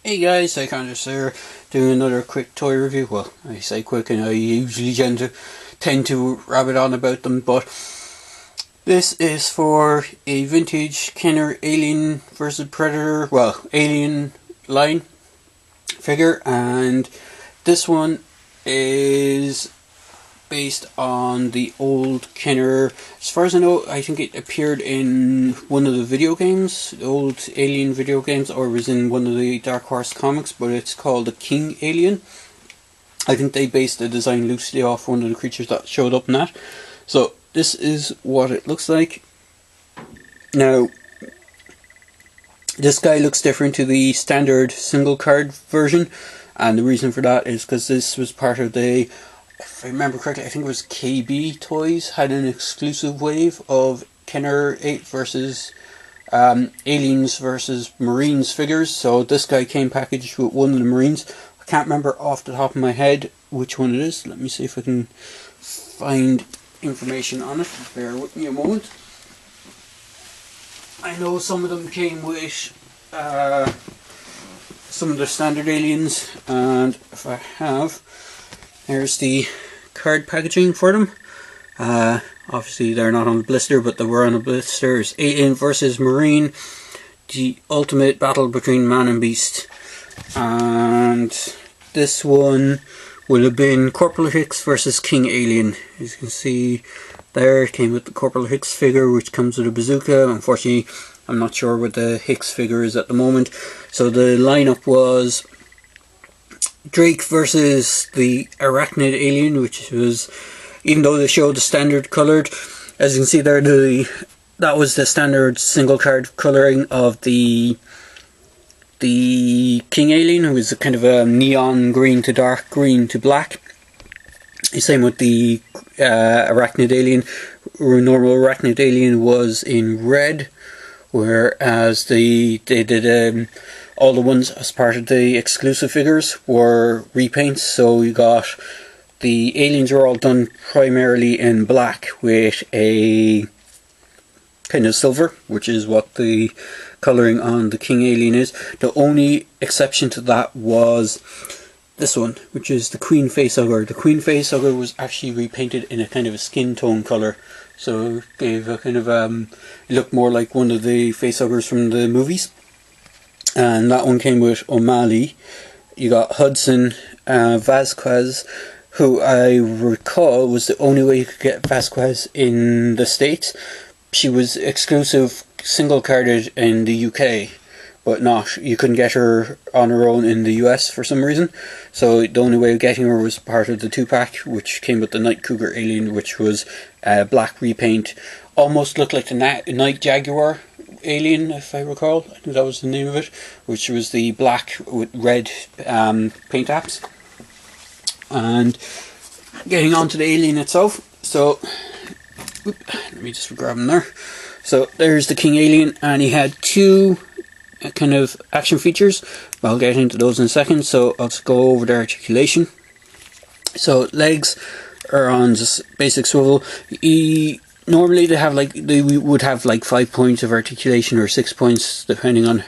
Hey guys, Psychologist here, doing another quick toy review. Well, I say quick and I usually tend to rabbit on about them, but this is for a vintage Kenner Alien vs Predator, well, Alien line figure, and this one is based on the old Kenner. As far as I know, I think it appeared in one of the video games, the old Alien video games, or was in one of the Dark Horse comics, but it's called the King Alien. I think they based the design loosely off one of the creatures that showed up in that. So this is what it looks like. Now, this guy looks different to the standard single card version, and the reason for that is because this was part of the, if I remember correctly, I think it was KB Toys had an exclusive wave of Kenner 8 versus Aliens versus Marines figures. So this guy came packaged with one of the Marines. I can't remember off the top of my head which one it is. Let me see if I can find information on it. Bear with me a moment. I know some of them came with some of the standard Aliens, and if I have, there's the card packaging for them. Obviously they're not on the blister, but they were on the blisters. Alien vs Marine, the ultimate battle between man and beast. And this one would have been Corporal Hicks versus King Alien. As you can see there, it came with the Corporal Hicks figure, which comes with a bazooka. Unfortunately, I'm not sure what the Hicks figure is at the moment. So the lineup was Drake versus the Arachnid Alien, which was, even though they showed the standard coloured, as you can see there, that was the standard single card colouring of the King Alien, who was a kind of a neon green to dark green to black. Same with the Arachnid Alien. Normal Arachnid Alien was in red, whereas they did all the ones as part of the exclusive figures were repaints. So you got the aliens are all done primarily in black with a kind of silver, which is what the colouring on the King Alien is. The only exception to that was this one, which is the Queen Facehugger. The Queen Facehugger was actually repainted in a kind of a skin tone colour, so it gave a kind of it looked more like one of the facehuggers from the movies. And that one came with O'Malley. You got Hudson Vasquez, who I recall was the only way you could get Vasquez in the States. She was exclusive single carded in the UK, but you couldn't get her on her own in the US for some reason. So the only way of getting her was part of the 2-pack, which came with the Night Cougar Alien, which was black repaint. Almost looked like the Night Jaguar Alien, if I recall. I think that was the name of it, which was the black with red paint apps. And getting on to the alien itself, so let me just grab him there. So there's the King Alien, and he had two kind of action features. I'll get into those in a second, so I'll just go over the articulation. So legs are on just basic swivel. Normally they would have like 5 points of articulation, or 6 points depending on,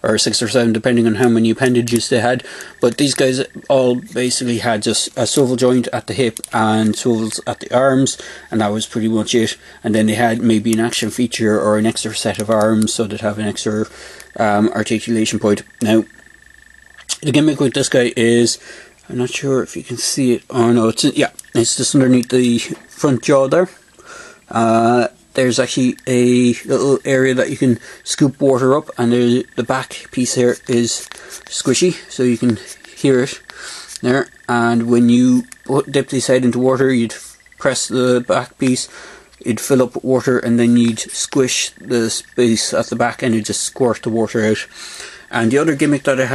or 6 or 7 depending on how many appendages they had. But these guys all basically had just a swivel joint at the hip and swivels at the arms, and that was pretty much it. And then they had maybe an action feature or an extra set of arms, so they'd have an extra articulation point. Now, the gimmick with this guy is, I'm not sure if you can see it. Oh no, it's just underneath the front jaw there. There's actually a little area that you can scoop water up, and the back piece here is squishy, so you can hear it there. And when you dip this head into water, you'd press the back piece, it'd fill up with water, and then you'd squish the space at the back and it'd just squirt the water out. And the other gimmick that it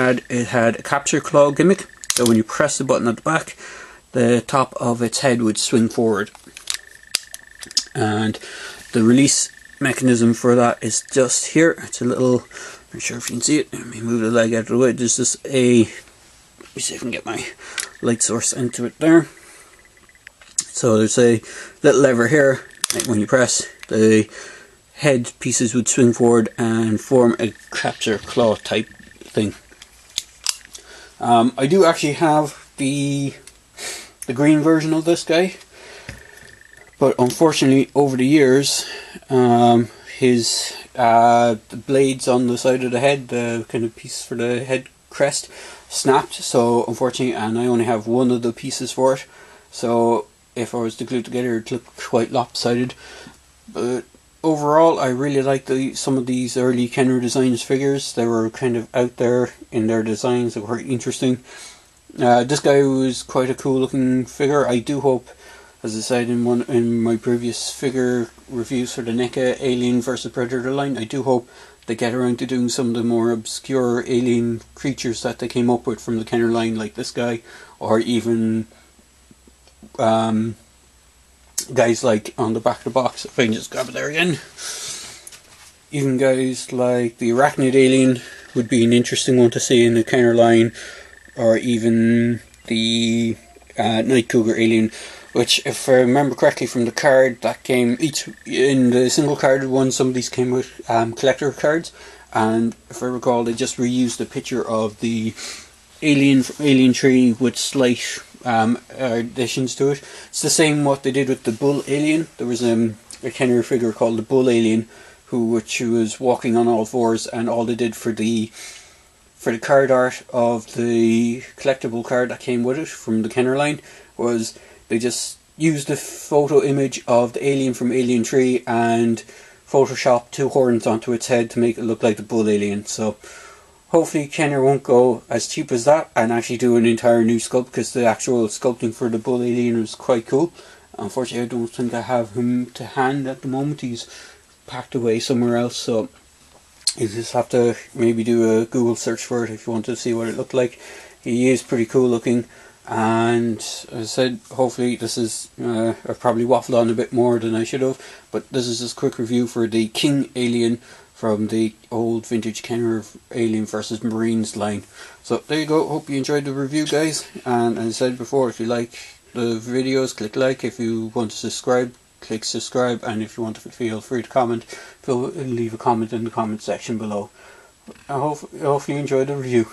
had a capture claw gimmick, so when you press the button at the back, the top of its head would swing forward. And the release mechanism for that is just here. It's a little, I'm not sure if you can see it. Let me move the leg out of the way. There's just let me see if I can get my light source into it there. So there's a little lever here, like when you press, the head pieces would swing forward and form a capture claw type thing. I do actually have the green version of this guy, but unfortunately over the years his the blades on the side of the head, the kind of piece for the head crest, snapped, so unfortunately, and I only have one of the pieces for it, so if I was to glue it together it'd look quite lopsided. But overall I really like some of these early Kenner Designs figures. They were kind of out there in their designs, they were quite interesting. This guy was quite a cool looking figure. I do hope, as I said in my previous figure reviews for the NECA Alien vs Predator line, I do hope they get around to doing some of the more obscure alien creatures that they came up with from the Kenner line, like this guy, or even guys like on the back of the box, if I can just grab it there again, even guys like the Arachnid Alien would be an interesting one to see in the Kenner line, or even the Night Cougar Alien, which, if I remember correctly from the card that came, each in the single carded one, some of these came with collector cards, and if I recall they just reused a picture of the alien from Alien 3 with slight additions to it. It's the same what they did with the Bull Alien. There was a Kenner figure called the Bull Alien, which was walking on all fours, and all they did for the card art of the collectible card that came with it from the Kenner line was they just used the photo image of the alien from Alien 3 and photoshopped two horns onto its head to make it look like the Bull Alien. So hopefully Kenner won't go as cheap as that and actually do an entire new sculpt, because the actual sculpting for the Bull Alien was quite cool. Unfortunately, I don't think I have him to hand at the moment. He's packed away somewhere else, so you just have to maybe do a Google search for it if you want to see what it looked like. He is pretty cool looking, and as I said, hopefully this is, I've probably waffled on a bit more than I should have, but this is just a quick review for the King Alien from the old vintage Kenner Alien vs Marines line. So there you go, hope you enjoyed the review, guys, and as I said before, if you like the videos, click like. If you want to subscribe, click subscribe, and if you want to, feel free to comment, leave a comment in the comment section below. I hope you enjoyed the review.